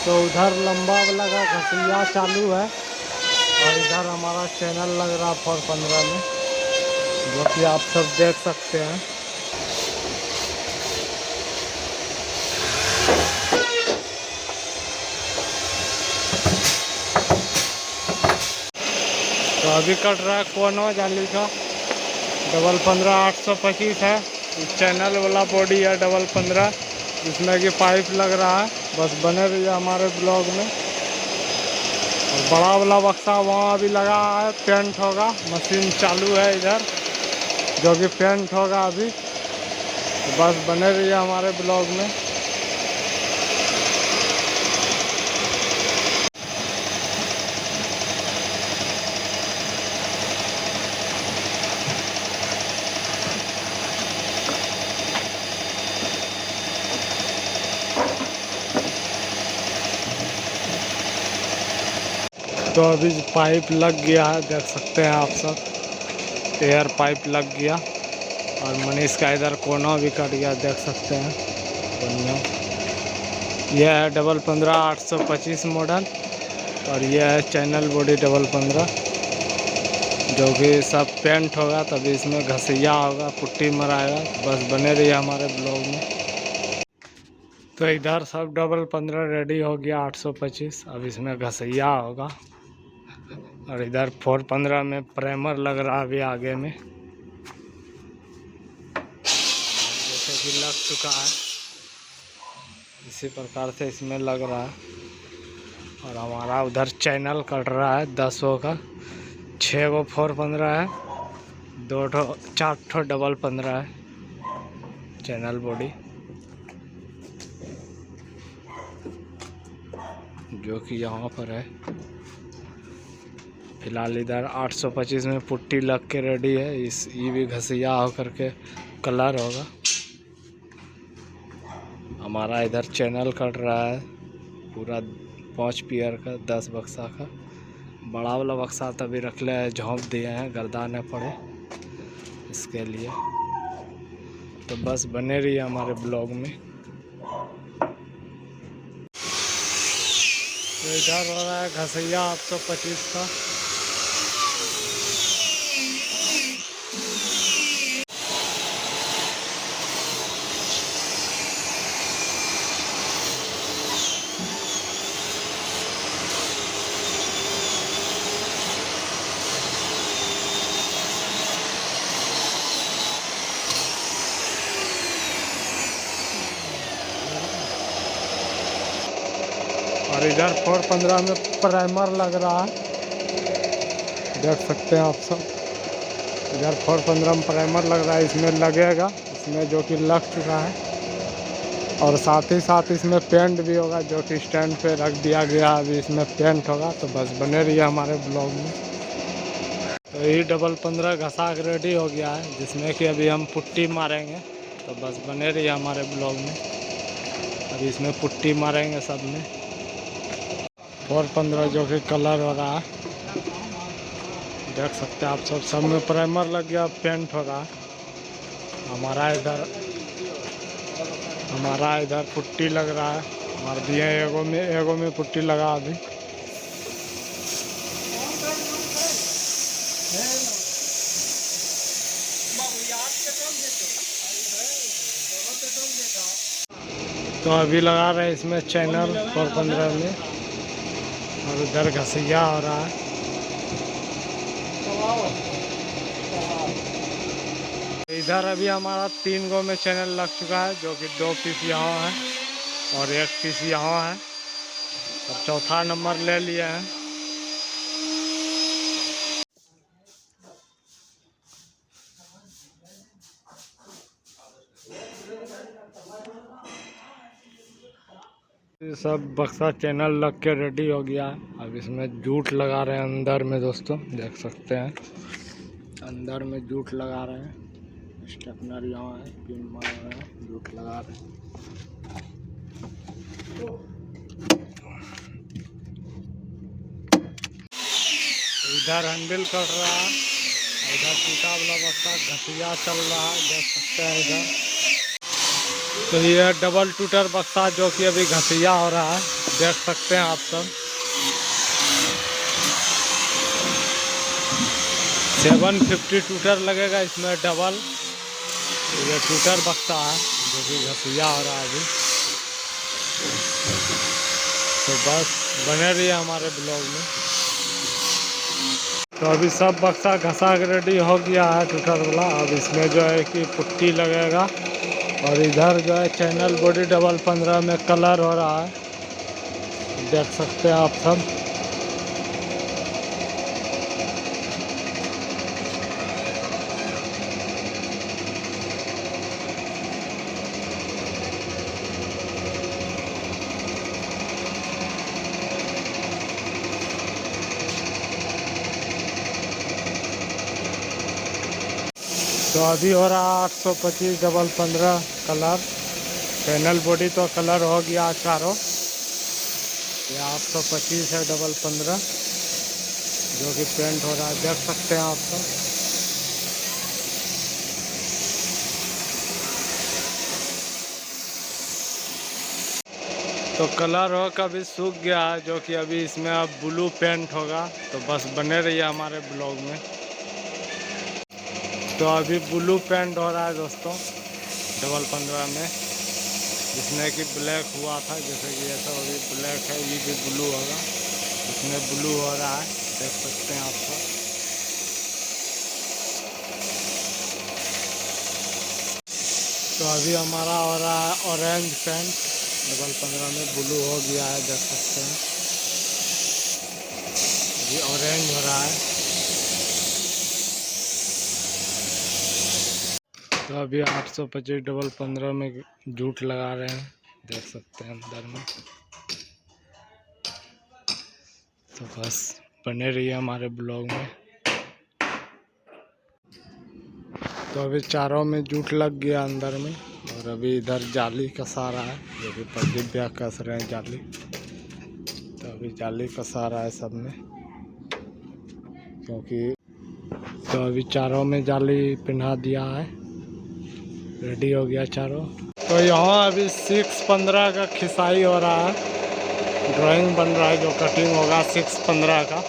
तो उधर लंबा वाला का घसिया चालू है और इधर हमारा चैनल लग रहा 415 में, जो कि आप सब देख सकते हैं। तो अभी कट रहा है कोनो जाली का 15 825 है। चैनल वाला बॉडी है 15, जिसमें कि पाइप लग रहा है। बस बने रहिए हमारे ब्लॉग में। और बड़ा वाला बक्सा वहाँ अभी लगा है, पेंट होगा, मशीन चालू है इधर, जो कि पेंट होगा अभी। तो बस बने रहिए हमारे ब्लॉग में। तो अभी पाइप लग गया है, देख सकते हैं आप सब। एयर पाइप लग गया और मनीष का इधर कोना भी कट गया, देख सकते हैं। बढ़िया। यह है 15 825 मॉडल और यह है चैनल बॉडी 15, जो कि सब पेंट होगा, तभी इसमें घसिया होगा, पुट्टी मराएगा। बस बने रहिए हमारे ब्लॉग में। तो इधर सब 15 रेडी हो गया 825। अब इसमें घसिया होगा और इधर 415 में प्राइमर लग रहा है अभी आगे में, जैसे कि लग चुका है इसी प्रकार से इसमें लग रहा है। और हमारा उधर चैनल कट रहा है 10 का, 6 गो 415 है, 4 ठो 15 है चैनल बॉडी, जो कि यहाँ पर है। फिलहाल इधर 825 में पुट्टी लग के रेडी है। ये भी घसिया होकर के कलर होगा। हमारा इधर चैनल कट रहा है पूरा 5 पेयर का, 10 बक्सा का। बड़ा वाला बक्सा तभी रख ले, झोंप दिए हैं गर्दा न पड़े इसके लिए। तो बस बने रहिए हमारे ब्लॉग में। तो इधर हो रहा है घसिया 825 का। और इधर 415 में प्राइमर लग रहा है, देख सकते हैं आप सब। इधर 415 में प्राइमर लग रहा है, इसमें लगेगा, इसमें जो कि लग चुका है। और साथ ही साथ इसमें पेंट भी होगा, जो कि स्टैंड पे रख दिया गया, अभी इसमें पेंट होगा। तो बस बने रहिए हमारे ब्लॉग में। तो ये 15 घसा के रेडी हो गया है, जिसमें कि अभी हम पुट्टी मारेंगे। तो बस बने रहिए हमारे ब्लॉग में। अभी इसमें पुट्टी मारेंगे सब में 415, जो कि कलर हो रहा है, देख सकते हैं आप सब। सब में प्राइमर लग गया, पेंट हो रहा है। हमारा इधर पुट्टी लग रहा है, मार दिए एगो में पुट्टी लगा अभी। तो अभी लगा रहे हैं इसमें चैनल 415 में, और उधर घसिया हो रहा है। इधर अभी हमारा 3 गो में चैनल लग चुका है, जो कि 2 पीस यहाँ है और 1 पीस यहाँ है, और चौथा नंबर ले लिया है। ये सब बक्सा चैनल लग के रेडी हो गया है। अब इसमें जूट लगा रहे हैं अंदर में, दोस्तों देख सकते हैं। अंदर में जूट लगा रहे हैं, स्टेपनर यहाँ है, पिन मार रहे हैं, जूट लगा रहे हैं। इधर हैंडल कट रहा है, इधर टूटा वाला बक्सा घसिया चल रहा है, देख सकते हैं इधर। तो ये डबल टूटर बक्सा, जो कि अभी घसिया हो रहा है। देख सकते हैं आप सब। 750 टूटर लगेगा इसमें डबल। ये टूटर बक्सा है जो कि घसिया हो रहा है अभी। तो बस बने रहिए हमारे ब्लॉग में। तो अभी सब बक्सा घसा के रेडी हो गया है टूटर वाला। अब इसमें जो है कि पुट्टी लगेगा और इधर जो है चैनल बॉडी डबल 15 में कलर हो रहा है, देख सकते हैं आप सब। तो अभी हो रहा 825 डबल 15 कलर। पैनल बॉडी तो कलर हो गया चारों। ये 825 है डबल 15 जो कि पेंट हो रहा है, देख सकते हैं आप सब। तो कलर हो का भी सूख गया है जो कि अभी इसमें अब ब्लू पेंट होगा। तो बस बने रहिए हमारे ब्लॉग में। तो अभी ब्लू पेंट हो रहा है दोस्तों डबल 15 में, जिसमें कि ब्लैक हुआ था। जैसे कि ये तो अभी ब्लैक है, ये भी ब्लू होगा। इसमें ब्लू हो रहा है, देख सकते हैं आप सब। तो अभी हमारा हो रहा है ऑरेंज पेंट डबल 15 में, ब्लू हो गया है, देख सकते हैं। अभी ऑरेंज हो रहा है। तो अभी 825 डबल 15 में जूट लगा रहे हैं, देख सकते हैं अंदर में। तो बस बने रहिए हमारे ब्लॉग में। तो अभी चारों में जूट लग गया अंदर में, और अभी इधर जाली कसा रहा है जो कि प्रदीप भैया कस रहे हैं जाली। तो अभी जाली कसा रहा है सब में, क्योंकि तो अभी चारों में जाली पिन्हा दिया है, रेडी हो गया चारों। तो यहाँ अभी 615 का खिसाई हो रहा है, ड्राइंग बन रहा है जो कटिंग होगा 615 का।